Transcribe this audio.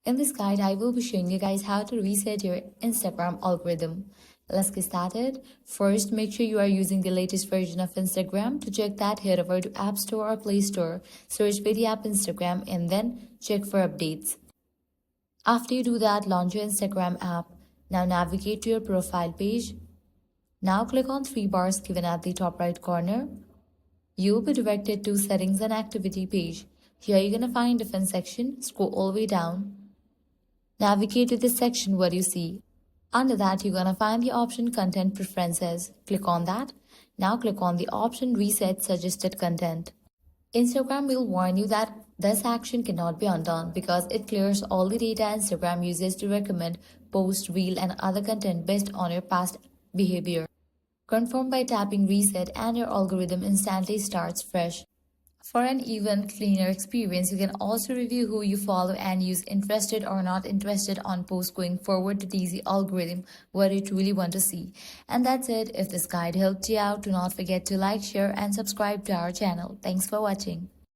In this guide, I will be showing you guys how to reset your Instagram algorithm. Let's get started. First, make sure you are using the latest version of Instagram. To check that, head over to App Store or Play Store, search for the app Instagram, and then check for updates. After you do that, launch your Instagram app. Now navigate to your profile page. Now click on three bars given at the top right corner. You will be directed to Settings and Activity page. Here you're gonna find different section. Scroll all the way down. Navigate to this section where you see. Under that, you're gonna find the option Content Preferences. Click on that. Now click on the option Reset Suggested Content. Instagram will warn you that this action cannot be undone because it clears all the data Instagram uses to recommend, post, reel, and other content based on your past behavior. Confirm by tapping reset and your algorithm instantly starts fresh. For an even cleaner experience, you can also review who you follow and use interested or not interested on posts going forward to tease the algorithm what you truly want to see. And that's it. If this guide helped you out, do not forget to like, share, and subscribe to our channel. Thanks for watching.